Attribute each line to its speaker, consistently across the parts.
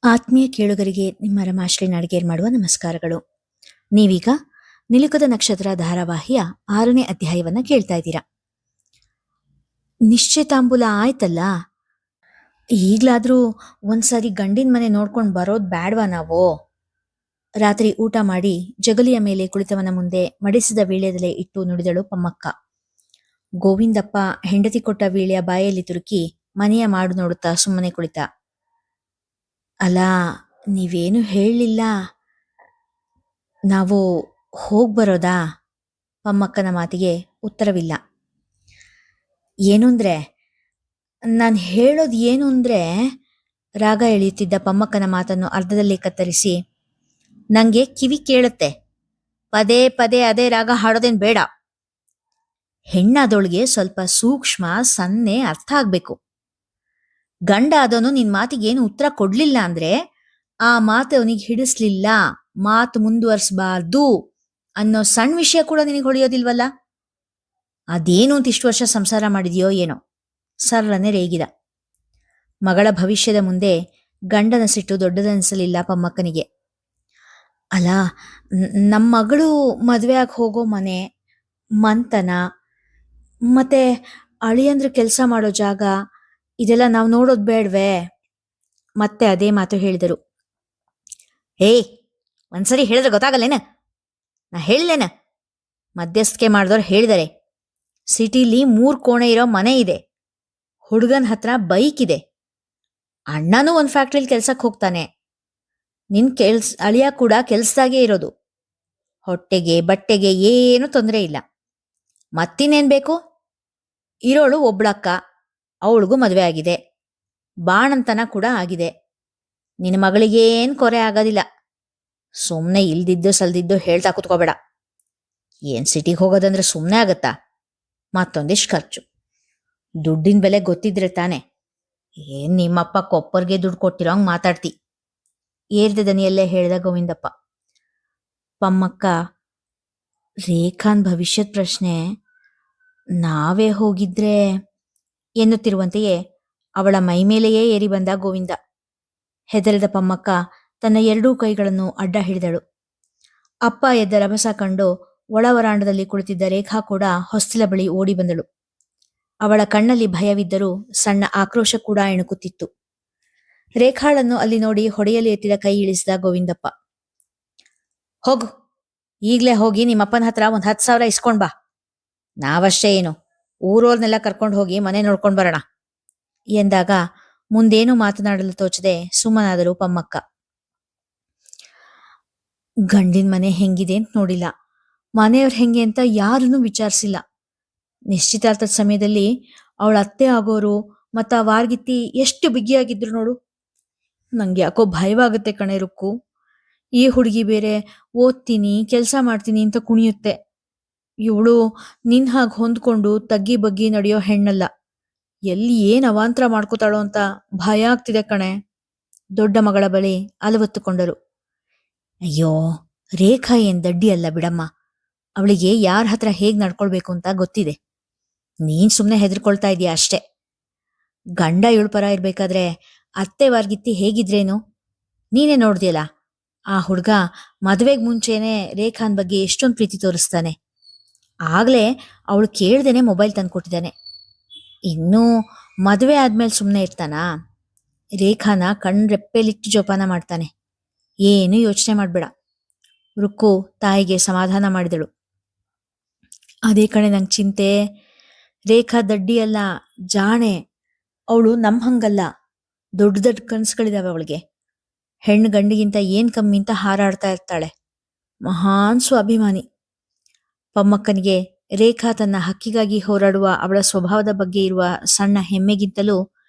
Speaker 1: ಆತ್ಮೀಯ ಕೇಳುಗರಿಗೆ ನಿಮ್ಮ ರಮಾಶ್ರೀ ನಾಡಿಗೇರ್ ಮಾಡುವ ನಮಸ್ಕಾರಗಳು. ನೀವೀಗ ನಿಲುಕದ ನಕ್ಷತ್ರ ಧಾರಾವಾಹಿಯ 6ನೇ ಅಧ್ಯಾಯವನ್ನ ಕೇಳ್ತಾ ಇದ್ದೀರಾ. ನಿಶ್ಚಿತಾಂಬುಲ ಆಯ್ತಲ್ಲ, ಈಗ್ಲಾದ್ರೂ ಒಂದ್ಸರಿ ಗಂಡಿನ ಮನೆ ನೋಡ್ಕೊಂಡು ಬರೋದ್ ಬ್ಯಾಡ್ವಾ ನಾವು? ರಾತ್ರಿ ಊಟ ಮಾಡಿ ಜಗಲಿಯ ಮೇಲೆ ಕುಳಿತವನ ಮುಂದೆ ಮಡಿಸಿದ ವೀಳ್ಯದೆಲೆ ಇಟ್ಟು ನುಡಿದಳು ಪಮ್ಮಕ್ಕ. ಗೋವಿಂದಪ್ಪ ಹೆಂಡತಿ ಕೊಟ್ಟ ವೀಳ್ಯ ಬಾಯಲ್ಲಿ ತುರುಕಿ ಮನೆಯ ಮಾಡು ನೋಡುತ್ತಾ ಸುಮ್ಮನೆ ಕುಳಿತ. ಅಲ್ಲ, ನೀವೇನು ಹೇಳಲಿಲ್ಲ. ನಾವು ಹೋಗ್ಬರೋದಾ? ಪಮ್ಮಕ್ಕನ ಮಾತಿಗೆ ಉತ್ತರವಿಲ್ಲ. ಏನು ಅಂದ್ರೆ, ನಾನು ಹೇಳೋದು ಏನು ಅಂದ್ರೆ, ರಾಗ ಎಳೆಯುತ್ತಿದ್ದ ಪಮ್ಮಕ್ಕನ ಮಾತನ್ನು ಅರ್ಧದಲ್ಲಿ ಕತ್ತರಿಸಿ, ನಂಗೆ ಕಿವಿ ಕೇಳುತ್ತೆ, ಪದೇ ಪದೇ ಅದೇ ರಾಗ ಹಾಡೋದೇನು ಬೇಡ. ಹೆಣ್ಣಾದವಳಿಗೆ ಸ್ವಲ್ಪ ಸೂಕ್ಷ್ಮ ಸನ್ನೆ ಅರ್ಥ ಆಗ್ಬೇಕು. ಗಂಡ ಆದವನು ನಿನ್ ಮಾತಿಗೇನು ಉತ್ತರ ಕೊಡ್ಲಿಲ್ಲ ಅಂದ್ರೆ ಆ ಮಾತು ಅವನಿಗೆ ಹಿಡಿಸ್ಲಿಲ್ಲ, ಮಾತು ಮುಂದುವರ್ಸ್ಬಾರ್ದು ಅನ್ನೋ ಸಣ್ಣ ವಿಷಯ ಕೂಡ ನಿನಗೆ ಹೊಳೆಯೋದಿಲ್ವಲ್ಲ? ಅದೇನು ಅಂತ ಇಷ್ಟು ವರ್ಷ ಸಂಸಾರ ಮಾಡಿದ್ಯೋ ಏನೋ? ಸರ್ರನೆ ರೇಗಿದ. ಮಗಳ ಭವಿಷ್ಯದ ಮುಂದೆ ಗಂಡನ ಸಿಟ್ಟು ದೊಡ್ಡದನಿಸಲಿಲ್ಲ ಪಮ್ಮಕ್ಕನಿಗೆ. ಅಲ್ಲ, ನಮ್ಮ ಮಗಳು ಮದುವೆ ಆಗಿ ಹೋಗೋ ಮನೆ, ಮಂತನ, ಮತ್ತೆ ಅಳಿಯಂದ್ರ ಕೆಲಸ ಮಾಡೋ ಜಾಗ, ಇದೆಲ್ಲ ನಾವು ನೋಡೋದು ಬೇಡ್ವೇ? ಮತ್ತೆ ಅದೇ ಮಾತು ಹೇಳಿದರು. ಏಯ್, ಒಂದ್ಸರಿ ಹೇಳಿದ್ರೆ ಗೊತ್ತಾಗಲ್ಲೇನ? ನಾ ಹೇಳಿಲ್ಲೇನ? ಮಧ್ಯಸ್ಥಿಕೆ ಮಾಡಿದವ್ರು ಹೇಳಿದಾರೆ, ಸಿಟಿಲಿ 3 ಕೋಣೆ ಇರೋ ಮನೆ ಇದೆ, ಹುಡುಗನ ಹತ್ರ ಬೈಕ್ ಇದೆ, ಅಣ್ಣನೂ ಒಂದು ಫ್ಯಾಕ್ಟ್ರಿಲಿ ಕೆಲ್ಸಕ್ಕೆ ಹೋಗ್ತಾನೆ, ನಿನ್ ಅಳಿಯ ಕೂಡ ಕೆಲ್ಸದಾಗೆ ಇರೋದು, ಹೊಟ್ಟೆಗೆ ಬಟ್ಟೆಗೆ ಏನು ತೊಂದರೆ ಇಲ್ಲ. ಮತ್ತಿನ್ನೇನ್ ಬೇಕು? ಇರೋಳು ಒಬ್ಳಕ್ಕ, ಅವಳಿಗೂ ಮದುವೆ ಆಗಿದೆ, ಬಾಣಂತನ ಕೂಡ ಆಗಿದೆ. ನಿನ್ನ ಮಗಳಿಗೇನ್ ಕೊರೆ ಆಗೋದಿಲ್ಲ. ಸುಮ್ಮನೆ ಇಲ್ದಿದ್ದು ಸಲ್ದಿದ್ದು ಹೇಳ್ತಾ ಕುತ್ಕೋಬೇಡ. ಏನ್ ಸಿಟಿಗೆ ಹೋಗೋದಂದ್ರೆ ಸುಮ್ಮನೆ ಆಗತ್ತಾ? ಮತ್ತೊಂದಿಷ್ಟು ಖರ್ಚು. ದುಡ್ಡಿನ ಬೆಲೆ ಗೊತ್ತಿದ್ರೆ ತಾನೆ. ಏನ್ ನಿಮ್ಮಪ್ಪ ಕೊಪ್ಪರ್ಗೆ ದುಡ್ಡು ಕೊಟ್ಟಿರೋಂಗ್ ಮಾತಾಡ್ತಿ, ಏರ್ದ ದನಿಯಲ್ಲೇ ಹೇಳ್ದ ಗೋವಿಂದಪ್ಪ. ಪಮ್ಮಕ್ಕ, ರೇಖಾನ್ ಭವಿಷ್ಯದ ಪ್ರಶ್ನೆ ನಾವೇ ಹೋಗಿದ್ರೆ ಎನ್ನುತ್ತಿರುವಂತೆಯೇ ಅವಳ ಮೈಮೇಲೆಯೇ ಏರಿ ಬಂದ ಗೋವಿಂದ. ಹೆದರಿದ ಪಮ್ಮಕ್ಕ ತನ್ನ 2 ಕೈಗಳನ್ನು ಅಡ್ಡ ಹಿಡಿದಳು. ಅಪ್ಪ ಎದ್ದ ರಭಸ ಕಂಡು ಒಳ ವರಾಂಡದಲ್ಲಿ ಕುಳಿತಿದ್ದ ರೇಖಾ ಕೂಡ ಹೊಸ್ತಿಲ ಬಳಿ ಓಡಿ ಬಂದಳು. ಅವಳ ಕಣ್ಣಲ್ಲಿ ಭಯವಿದ್ದರೂ ಸಣ್ಣ ಆಕ್ರೋಶ ಕೂಡ ಎಣುಕುತ್ತಿತ್ತು. ರೇಖಾಳನ್ನು ಅಲ್ಲಿ ನೋಡಿ ಹೊಡೆಯಲು ಎತ್ತಿದ ಕೈ ಇಳಿಸಿದ ಗೋವಿಂದಪ್ಪ. ಹೋಗು, ಈಗ್ಲೇ ಹೋಗಿ ನಿಮ್ಮಪ್ಪನ ಹತ್ರ 10,000 ಇಸ್ಕೊಂಡ್ ಬಾ. ನಾವಷ್ಟೇ ಏನು, ಊರೋರ್ನೆಲ್ಲ ಕರ್ಕೊಂಡು ಹೋಗಿ ಮನೆ ನೋಡ್ಕೊಂಡ್ ಬರೋಣ ಎಂದಾಗ ಮುಂದೇನು ಮಾತನಾಡಲು ತೋಚದೆ ಸುಮ್ಮನಾದರು ಪಮ್ಮಕ್ಕ. ಗಂಡಿನ ಮನೆ ಹೆಂಗಿದೆ ಅಂತ ನೋಡಿಲ್ಲ, ಮನೆಯವ್ರ ಹೆಂಗೆ ಅಂತ ಯಾರನ್ನೂ ವಿಚಾರಿಸಿಲ್ಲ. ನಿಶ್ಚಿತಾರ್ಥದ ಸಮಯದಲ್ಲಿ ಅವಳ ಅತ್ತೆ ಆಗೋರು ಮತ್ತ ಆ ವಾರ್ಗಿತ್ತಿ ಎಷ್ಟು ಬಿಗಿಯಾಗಿದ್ರು ನೋಡು. ನಂಗೆ ಯಾಕೋ ಭಯವಾಗುತ್ತೆ ಕಣೆ ರುಕ್ಕು. ಈ ಹುಡುಗಿ ಬೇರೆ ಓದ್ತೀನಿ ಕೆಲಸ ಮಾಡ್ತೀನಿ ಅಂತ ಕುಣಿಯುತ್ತೆ. ಇವಳು ನಿನ್ ಹಾಗೆ ಹೊಂದ್ಕೊಂಡು ತಗ್ಗಿ ಬಗ್ಗಿ ನಡೆಯೋ ಹೆಣ್ಣಲ್ಲ. ಎಲ್ಲಿ ಏನ್ ಅವಾಂತರ ಮಾಡ್ಕೋತಾಳೋ ಅಂತ ಭಯ ಆಗ್ತಿದೆ ಕಣೆ. ದೊಡ್ಡ ಮಗಳ ಬಳಿ ಅಲವತ್ತುಕೊಂಡರು. ಅಯ್ಯೋ, ರೇಖಾ ಏನ್ ದಡ್ಡಿ ಅಲ್ಲ ಬಿಡಮ್ಮ. ಅವಳಿಗೆ ಯಾರ ಹತ್ರ ಹೇಗ್ ನಡ್ಕೊಳ್ಬೇಕು ಅಂತ ಗೊತ್ತಿದೆ. ನೀನ್ ಸುಮ್ನೆ ಹೆದರ್ಕೊಳ್ತಾ ಇದೀಯ ಅಷ್ಟೇ. ಗಂಡ ಇವಳು ಪರ ಇರ್ಬೇಕಾದ್ರೆ ಅತ್ತೆ ವಾರ್ಗಿತ್ತಿ ಹೇಗಿದ್ರೇನು? ನೀನೇ ನೋಡ್ದಿಯಲ್ಲ, ಆ ಹುಡ್ಗ ಮದುವೆಗ್ ಮುಂಚೆನೆ ರೇಖಾನ್ ಬಗ್ಗೆ ಎಷ್ಟೊಂದು ಪ್ರೀತಿ ತೋರಿಸ್ತಾನೆ. ಆಗ್ಲೇ ಅವಳು ಕೇಳ್ದೇನೆ ಮೊಬೈಲ್ ತಂದ್ಕೊಟ್ಟಿದ್ದಾನೆ. ಇನ್ನೂ ಮದುವೆ ಆದ್ಮೇಲೆ ಸುಮ್ಮನೆ ಇರ್ತಾನಾ? ರೇಖಾನ ಕಣ್ರೆಪ್ಪೆಲಿಟ್ಟು ಜೋಪಾನ ಮಾಡ್ತಾನೆ. ಏನು ಯೋಚನೆ ಮಾಡ್ಬೇಡ. ರುಕ್ಕು ತಾಯಿಗೆ ಸಮಾಧಾನ ಮಾಡಿದಳು. ಅದೇ ಕಣೆ ನಂಗೆ ಚಿಂತೆ. ರೇಖಾ ದಡ್ಡಿ ಅಲ್ಲ, ಜಾಣೆ. ಅವಳು ನಮ್ ಹಂಗಲ್ಲ, ದೊಡ್ಡ ದೊಡ್ಡ ಕನ್ಸುಗಳಿದಾವೆ ಅವಳಿಗೆ. ಹೆಣ್ಣು ಗಂಡಿಗಿಂತ ಏನ್ ಕಮ್ಮಿ ಅಂತ ಹಾರಾಡ್ತಾ ಇರ್ತಾಳೆ. ಮಹಾನ್ ಸ್ವಾಭಿಮಾನಿ. ಪಮ್ಮಕ್ಕನಿಗೆ ರೇಖಾ ತನ್ನ ಹಕ್ಕಿಗಾಗಿ ಹೋರಾಡುವ ಅವಳ ಸ್ವಭಾವದ ಬಗ್ಗೆ ಇರುವ ಸಣ್ಣ ಹೆಮ್ಮೆಗಿಂತಲೂ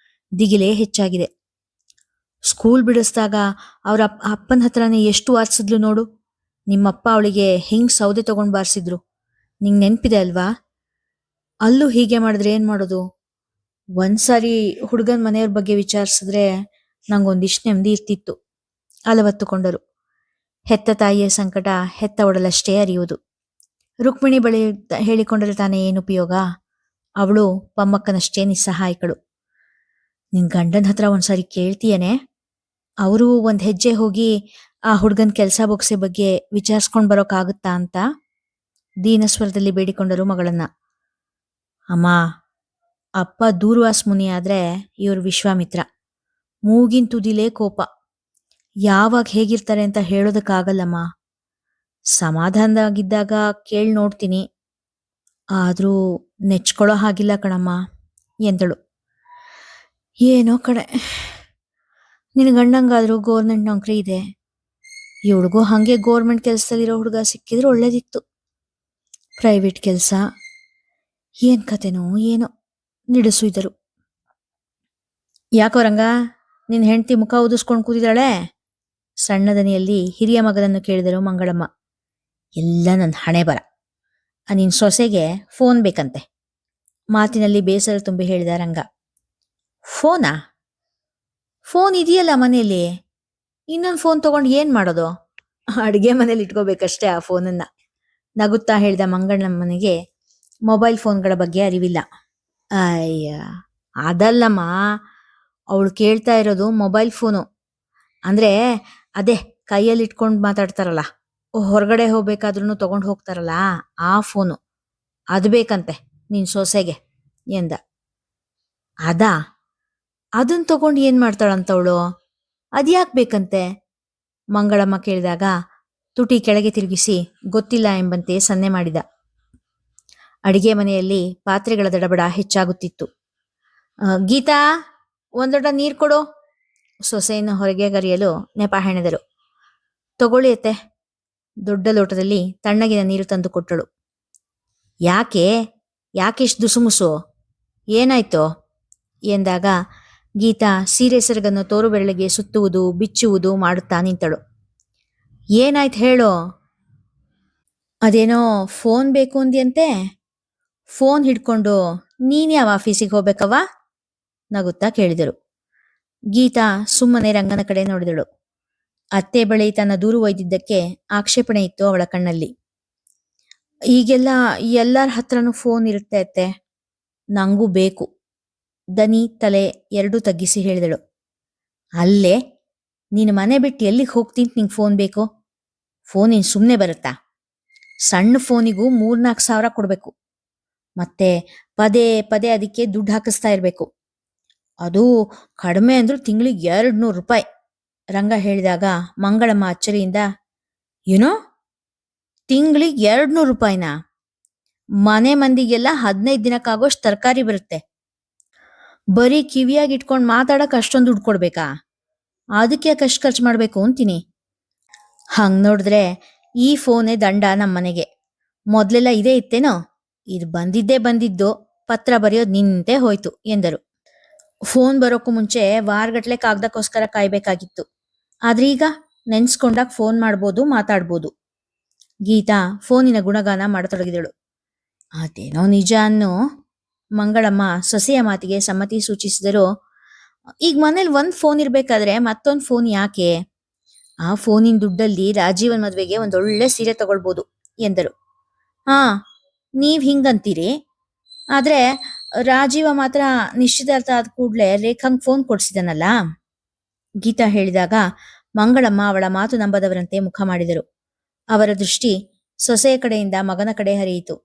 Speaker 1: ದಿಗಿಲೇ ಹೆಚ್ಚಾಗಿದೆ. ಸ್ಕೂಲ್ ಬಿಡಿಸಿದಾಗ ಅವ್ರ ಅಪ್ಪನ ಹತ್ರನೇ ಎಷ್ಟು ವಾರ್ಸಿದ್ಲು ನೋಡು. ನಿಮ್ಮಪ್ಪ ಅವಳಿಗೆ ಹೆಂಗ್ ಸೌದೆ ತಗೊಂಡ್ ಬಾರಿಸಿದ್ರು, ನಿಂಗ್ ನೆನ್ಪಿದೆ ಅಲ್ವಾ? ಅಲ್ಲೂ ಹೀಗೆ ಮಾಡಿದ್ರೆ ಏನ್ ಮಾಡೋದು? ಒಂದ್ಸಾರಿ ಹುಡುಗನ ಮನೆಯವ್ರ ಬಗ್ಗೆ ವಿಚಾರಿಸಿದ್ರೆ ನಂಗೊಂದಿಷ್ಟು ನೆಮ್ಮದಿ ಇರ್ತಿತ್ತು. ಅಲವತ್ತುಕೊಂಡರು. ಹೆತ್ತ ತಾಯಿಯ ಸಂಕಟ ಹೆತ್ತ ಒಡಲಷ್ಟೇ ಅರಿಯುವುದು. ರುಕ್ಮಿಣಿ ಬಳಿ ಹೇಳಿಕೊಂಡರೆ ತಾನೇ ಏನು ಉಪಯೋಗ? ಅವಳು ಪಮ್ಮಕ್ಕನಷ್ಟೇ ನಿಸ್ಸಹಾಯಕಳು. ನಿನ್ ಗಂಡನ ಹತ್ರ ಒಂದ್ಸಾರಿ ಕೇಳ್ತೀಯನೆ? ಅವರು ಒಂದ್ ಹೆಜ್ಜೆ ಹೋಗಿ ಆ ಹುಡ್ಗನ್ ಕೆಲ್ಸ ಬೊಗ್ಸೆ ಬಗ್ಗೆ ವಿಚಾರಿಸ್ಕೊಂಡ್ ಬರೋಕ್ಕಾಗುತ್ತಾ ಅಂತ ದೀನಸ್ವರದಲ್ಲಿ ಬೇಡಿಕೊಂಡರು ಮಗಳನ್ನ. ಅಮ್ಮ, ಅಪ್ಪ ದೂರ್ವಾಸ್ ಮುನಿ ಆದ್ರೆ ಇವ್ರು ವಿಶ್ವಾಮಿತ್ರ. ಮೂಗಿನ್ ತುದಿಲೇ ಕೋಪ. ಯಾವಾಗ ಹೇಗಿರ್ತಾರೆ ಅಂತ ಹೇಳೋದಕ್ಕಾಗಲ್ಲಮ್ಮ. ಸಮಾಧಾನದಾಗಿದ್ದಾಗ ಕೇಳ್ ನೋಡ್ತೀನಿ, ಆದ್ರೂ ನೆಚ್ಕೊಳ್ಳೋ ಹಾಗಿಲ್ಲ ಕಣಮ್ಮ ಎಂದಳು. ಏನೋ ಕಡೆ, ನಿನ್ ಗಂಡಂಗಾದ್ರೂ ಗೋರ್ಮೆಂಟ್ ನೌಕರಿ ಇದೆ, ಇವಳಿಗೂ ಹಂಗೆ ಗೋರ್ಮೆಂಟ್ ಕೆಲ್ಸದಲ್ಲಿರೋ ಹುಡುಗ ಸಿಕ್ಕಿದ್ರೆ ಒಳ್ಳೇದಿತ್ತು. ಪ್ರೈವೇಟ್ ಕೆಲ್ಸ, ಏನ್ ಕತೆನೋ ಏನೋ ನಿಡಿಸು ಇದ್ದರು. ಯಾಕೋ ರಂಗ, ನಿನ್ ಹೆಂಡತಿ ಮುಖ ಊದಿಸ್ಕೊಂಡು ಕೂತಿದ್ದಾಳೆ? ಸಣ್ಣ ದನಿಯಲ್ಲಿ ಹಿರಿಯ ಮಗನನ್ನು ಕೇಳಿದರು ಮಂಗಳಮ್ಮ. ಎಲ್ಲ ನನ್ನ ಹಣೆ ಬರ. ನಿನ್ ಸೊಸೆಗೆ ಫೋನ್ ಬೇಕಂತೆ, ಮಾತಿನಲ್ಲಿ ಬೇಸರ ತುಂಬಿ ಹೇಳಿದ ರಂಗ. ಫೋನಾ? ಫೋನ್ ಇದೆಯಲ್ಲ ಮನೆಯಲ್ಲಿ, ಇನ್ನೊಂದು ಫೋನ್ ತಗೊಂಡು ಏನ್ ಮಾಡೋದು? ಅಡುಗೆ ಮನೇಲಿ ಇಟ್ಕೋಬೇಕಷ್ಟೇ ಆ ಫೋನನ್ನ, ನಗುತ್ತಾ ಹೇಳಿದ ಮಂಗಳಮ್ಮನಿಗೆ ಮೊಬೈಲ್ ಫೋನ್ಗಳ ಬಗ್ಗೆ ಅರಿವಿಲ್ಲ. ಅಯ್ಯ, ಅದಲ್ಲಮ್ಮ, ಅವಳು ಕೇಳ್ತಾ ಇರೋದು ಮೊಬೈಲ್ ಫೋನು. ಅಂದ್ರೆ ಅದೇ ಕೈಯಲ್ಲಿ ಇಟ್ಕೊಂಡು ಮಾತಾಡ್ತಾರಲ್ಲ, ಹೊರಗಡೆ ಹೋಗ್ಬೇಕಾದ್ರೂ ತಗೊಂಡು ಹೋಗ್ತಾರಲ್ಲ ಆ ಫೋನು, ಅದು ಬೇಕಂತೆ ನಿನ್ ಸೊಸೆಗೆ ಎಂದ. ಅದಾ? ಅದನ್ ತಗೊಂಡು ಏನ್ ಮಾಡ್ತಾಳಂತವಳು? ಅದ್ಯಾಕ್ ಬೇಕಂತೆ? ಮಂಗಳಮ್ಮ ಕೇಳಿದಾಗ ತುಟಿ ಕೆಳಗೆ ತಿರುಗಿಸಿ ಗೊತ್ತಿಲ್ಲ ಎಂಬಂತೆ ಸನ್ನೆ ಮಾಡಿದ. ಅಡಿಗೆ ಮನೆಯಲ್ಲಿ ಪಾತ್ರೆಗಳ ದಡಬಡ ಹೆಚ್ಚಾಗುತ್ತಿತ್ತು. ಗೀತಾ, ಒಂದೊಡ್ಡ ನೀರ್ ಕೊಡು. ಸೊಸೆಯನ್ನು ಹೊರಗೆ ಕರೆಯಲು ನೆಪ ಹೆಣೆದರು. ತಗೊಳ್ಳಿ ಅತ್ತೆ. ದೊಡ್ಡ ಲೋಟದಲ್ಲಿ ತಣ್ಣಗಿನ ನೀರು ತಂದು ಕೊಟ್ಟಳು. ಯಾಕೆ ಯಾಕೆಷ್ಟು ದುಸುಮುಸು? ಏನಾಯ್ತೋ ಎಂದಾಗ ಗೀತಾ ಸೀರೆ ಸೆರಗನ್ನು ತೋರು ಬೆರಳಿಗೆ ಸುತ್ತುವುದು ಬಿಚ್ಚುವುದು ಮಾಡುತ್ತಾ ನಿಂತಳು. ಏನಾಯ್ತು ಹೇಳು? ಅದೇನೋ ಫೋನ್ ಬೇಕು ಅಂದ್ಯಂತೆ, ಫೋನ್ ಹಿಡ್ಕೊಂಡು ನೀನ್ ಯಾವ ಆಫೀಸಿಗೆ ಹೋಗ್ಬೇಕವ್ವ? ನಗುತ್ತಾ ಕೇಳಿದರು. ಗೀತಾ ಸುಮ್ಮನೆ ರಂಗನ ಕಡೆ ನೋಡಿದಳು. ಅತ್ತೆ ಬಳಿ ತನ್ನ ದೂರು ಒಯ್ದಿದ್ದಕ್ಕೆ ಆಕ್ಷೇಪಣೆ ಇತ್ತು ಅವಳ ಕಣ್ಣಲ್ಲಿ. ಈಗೆಲ್ಲ ಎಲ್ಲರ ಹತ್ರನೂ ಫೋನ್ ಇರುತ್ತೆ ಅತ್ತೆ, ನಂಗೂ ಬೇಕು. ದನಿ ತಲೆ ಎರಡೂ ತಗ್ಗಿಸಿ ಹೇಳಿದಳು. ಅಲ್ಲೇ, ನೀನು ಮನೆ ಬಿಟ್ಟು ಎಲ್ಲಿಗೆ ಹೋಗ್ತೀನಿ ನಿಂಗೆ ಫೋನ್ ಬೇಕು? ಫೋನ್ ಇನ್ ಸುಮ್ಮನೆ ಬರುತ್ತಾ? ಸಣ್ಣ ಫೋನಿಗೂ 3-4 ಸಾವಿರ ಕೊಡ್ಬೇಕು, ಮತ್ತೆ ಪದೇ ಪದೇ ಅದಕ್ಕೆ ದುಡ್ಡು ಹಾಕಿಸ್ತಾ ಇರ್ಬೇಕು. ಅದು ಕಡಿಮೆ ಅಂದ್ರೂ ತಿಂಗಳಿಗೆ 200 ರೂಪಾಯಿ. ರಂಗ ಹೇಳಿದಾಗ ಮಂಗಳಮ್ಮ ಅಚ್ಚರಿಯಿಂದ, ಏನೋ ತಿಂಗಳಿಗೆ 200 ರೂಪಾಯಿನಾ? ಮನೆ ಮಂದಿಗೆಲ್ಲ 15 ದಿನಕ್ಕಾಗೋಷ್ಟು ತರಕಾರಿ ಬರುತ್ತೆ. ಬರೀ ಕಿವಿಯಾಗಿ ಇಟ್ಕೊಂಡು ಮಾತಾಡಕ್ ಅಷ್ಟೊಂದು ದುಡ್ಡು ಕೊಡ್ಬೇಕಾ? ಅದಕ್ಕೆ ಯಾಕೆ ಖರ್ಚು ಮಾಡ್ಬೇಕು ಅಂತೀನಿ. ಹಂಗ್ ನೋಡಿದ್ರೆ ಈ ಫೋನೇ ದಂಡ ನಮ್ಮನೆಗೆ. ಮೊದ್ಲೆಲ್ಲ ಇದೇ ಇತ್ತೇನೋ? ಇದು ಬಂದಿದ್ದು ಪತ್ರ ಬರೆಯೋದು ನಿಂತೇ ಹೋಯ್ತು ಎಂದರು. ಫೋನ್ ಬರೋಕ್ಕೂ ಮುಂಚೆ ವಾರಗಟ್ಲೆ ಕಾಗ್ದಕ್ಕೋಸ್ಕರ ಕಾಯ್ಬೇಕಾಗಿತ್ತು. ಆದ್ರೆ ಈಗ ನೆನ್ಸ್ಕೊಂಡಾಗ ಫೋನ್ ಮಾಡ್ಬೋದು, ಮಾತಾಡ್ಬೋದು. ಗೀತಾ ಫೋನಿನ ಗುಣಗಾನ ಮಾಡತೊಡಗಿದಳು. ಅದೇನೋ ನಿಜ ಅನ್ನೋ. ಮಂಗಳಮ್ಮ ಸೊಸೆಯ ಮಾತಿಗೆ ಸಮ್ಮತಿ ಸೂಚಿಸಿದರು. ಈಗ ಮನೇಲಿ ಒಂದ್ ಫೋನ್ ಇರ್ಬೇಕಾದ್ರೆ ಮತ್ತೊಂದ್ ಫೋನ್ ಯಾಕೆ? ಆ ಫೋನಿನ ದುಡ್ಡಲ್ಲಿ ರಾಜೀವನ್ ಮದ್ವೆಗೆ ಒಂದೊಳ್ಳೆ ಸೀರೆ ತಗೊಳ್ಬೋದು ಎಂದರು. ಹಾ, ನೀವ್ ಹಿಂಗಂತೀರಿ, ಆದ್ರೆ ರಾಜೀವ ಮಾತ್ರ ನಿಶ್ಚಿತಾರ್ಥ ಆದ ಕೂಡ್ಲೆ ರೇಖಾಂಗ್ ಫೋನ್ ಕೊಡ್ಸಿದನಲ್ಲ, ಗೀತಾ ಹೇಳಿದಾಗ ಮಂಗಳಮ್ಮ ಅವಳ ಮಾತು ನಂಬದವರಂತೆ ಮುಖ ಮಾಡಿದರು. ಅವರ ದೃಷ್ಟಿ ಸೊಸೆಯ ಕಡೆಯಿಂದ ಮಗನ ಕಡೆ ಹರಿಯಿತು.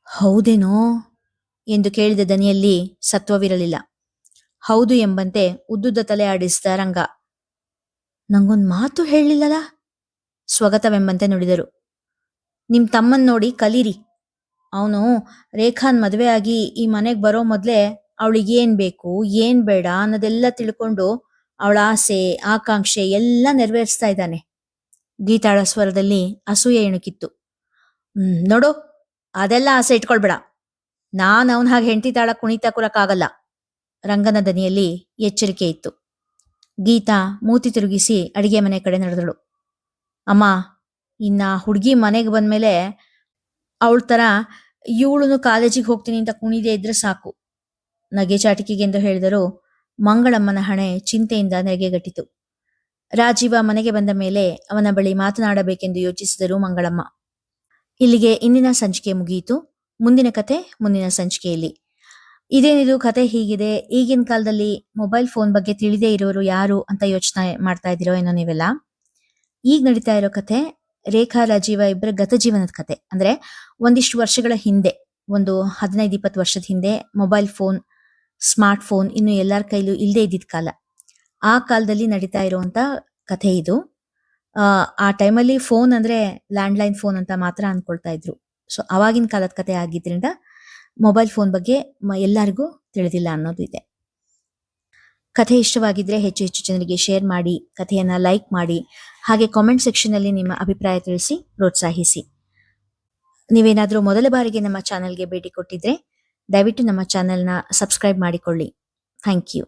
Speaker 1: ಹೌದೇನೋ ಎಂದು ಕೇಳಿದ ದನಿಯಲ್ಲಿ ಸತ್ವವಿರಲಿಲ್ಲ. ಹೌದು ಎಂಬಂತೆ ಉದ್ದುದ್ದ ತಲೆ ಆಡಿಸಿದ ರಂಗ. ನಂಗೊಂದ್ ಮಾತು ಹೇಳಿಲ್ಲಲ್ಲ, ಸ್ವಗತವೆಂಬಂತೆ ನುಡಿದರು. ನಿಮ್ ತಮ್ಮನ್ ನೋಡಿ ಕಲೀರಿ. ಅವನು ರೇಖಾನ್ ಮದ್ವೆ ಆಗಿ ಈ ಮನೆಗ್ ಬರೋ ಮೊದ್ಲೇ ಅವಳಿಗೇನ್ ಬೇಕು ಏನ್ ಬೇಡ ಅನ್ನೋದೆಲ್ಲ ತಿಳ್ಕೊಂಡು ಅವಳ ಆಸೆ ಆಕಾಂಕ್ಷೆ ಎಲ್ಲ ನೆರವೇರಿಸ್ತಾ ಇದ್ದಾನೆ. ಗೀತಾಳ ಸ್ವರದಲ್ಲಿ ಅಸೂಯೆ ಇಣುಕಿತ್ತು. ನೋಡು, ಅದೆಲ್ಲ ಆಸೆ ಇಟ್ಕೊಳ್ಬೇಡ. ನಾನ್ ಅವನ ಹಾಗೆ ಹೆಂಡತಿ ತಾಳ ಕುಣಿತಾ ಕೂರಕ್ಕಾಗಲ್ಲ. ರಂಗನ ದನಿಯಲ್ಲಿ ಎಚ್ಚರಿಕೆ ಇತ್ತು. ಗೀತಾ ಮೂತಿ ತಿರುಗಿಸಿ ಅಡಿಗೆ ಮನೆ ಕಡೆ ನಡೆದಳು. ಅಮ್ಮ, ಇನ್ನ ಹುಡುಗಿ ಮನೆಗೆ ಬಂದ್ಮೇಲೆ ಅವಳ ತರ ಇವಳುನು ಕಾಲೇಜಿಗೆ ಹೋಗ್ತೀನಿ ಅಂತ ಕುಣಿದೇ ಇದ್ರೆ ಸಾಕು, ನಗೆ ಚಾಟಿಕೆಗೆಂದು ಹೇಳಿದರು. ಮಂಗಳಮ್ಮನ ಹಣೆ ಚಿಂತೆಯಿಂದ ನೆಗೆಗಟ್ಟಿತು. ರಾಜೀವ ಮನೆಗೆ ಬಂದ ಮೇಲೆ ಅವನ ಬಳಿ ಮಾತನಾಡಬೇಕೆಂದು ಯೋಚಿಸಿದರು ಮಂಗಳಮ್ಮ. ಇಲ್ಲಿಗೆ ಇಂದಿನ ಸಂಚಿಕೆ ಮುಗಿಯಿತು. ಮುಂದಿನ ಕತೆ ಮುಂದಿನ ಸಂಚಿಕೆಯಲ್ಲಿ. ಇದೇನಿದು ಕತೆ ಹೀಗಿದೆ, ಈಗಿನ ಕಾಲದಲ್ಲಿ ಮೊಬೈಲ್ ಫೋನ್ ಬಗ್ಗೆ ತಿಳಿದೇ ಇರೋರು ಯಾರು ಅಂತ ಯೋಚನೆ ಮಾಡ್ತಾ ಇದ್ದೀರೋ ಏನೋ ನೀವೆಲ್ಲ. ಈಗ ನಡೀತಾ ಇರೋ ಕಥೆ ರೇಖಾ ರಾಜೀವ ಇಬ್ಬರ ಗತಜೀವನದ ಕತೆ. ಅಂದ್ರೆ ಒಂದಿಷ್ಟು ವರ್ಷಗಳ ಹಿಂದೆ, ಒಂದು 15-20 ವರ್ಷದ ಹಿಂದೆ ಮೊಬೈಲ್ ಫೋನ್, ಸ್ಮಾರ್ಟ್ ಫೋನ್ ಇನ್ನು ಎಲ್ಲರ ಕೈಲೂ ಇಲ್ಲದೆ ಇದ್ದಿದ್ದ ಕಾಲ. ಆ ಕಾಲದಲ್ಲಿ ನಡೀತಾ ಇರುವಂತ ಕಥೆ ಇದು. ಆ ಟೈಮಲ್ಲಿ ಫೋನ್ ಅಂದ್ರೆ ಲ್ಯಾಂಡ್ಲೈನ್ ಫೋನ್ ಅಂತ ಮಾತ್ರ ಅನ್ಕೊಳ್ತಾ ಇದ್ರು. ಸೊ ಅವಾಗಿನ ಕಾಲದ ಕಥೆ ಆಗಿದ್ರಿಂದ ಮೊಬೈಲ್ ಫೋನ್ ಬಗ್ಗೆ ಎಲ್ಲರಿಗೂ ತಿಳಿದಿಲ್ಲ ಅನ್ನೋದು ಇದೆ. ಕಥೆ ಇಷ್ಟವಾಗಿದ್ರೆ ಹೆಚ್ಚು ಹೆಚ್ಚು ಜನರಿಗೆ ಶೇರ್ ಮಾಡಿ, ಕಥೆಯನ್ನ ಲೈಕ್ ಮಾಡಿ, ಹಾಗೆ ಕಾಮೆಂಟ್ ಸೆಕ್ಷನ್ ಅಲ್ಲಿ ನಿಮ್ಮ ಅಭಿಪ್ರಾಯ ತಿಳಿಸಿ ಪ್ರೋತ್ಸಾಹಿಸಿ. ನೀವೇನಾದ್ರೂ ಮೊದಲ ಬಾರಿಗೆ ನಮ್ಮ ಚಾನೆಲ್ಗೆ ಭೇಟಿ ಕೊಟ್ಟಿದ್ರೆ ದಯವಿಟ್ಟು ನಮ್ಮ ಚಾನೆಲ್ನ ಸಬ್ಸ್ಕ್ರೈಬ್ ಮಾಡಿಕೊಳ್ಳಿ. Thank you.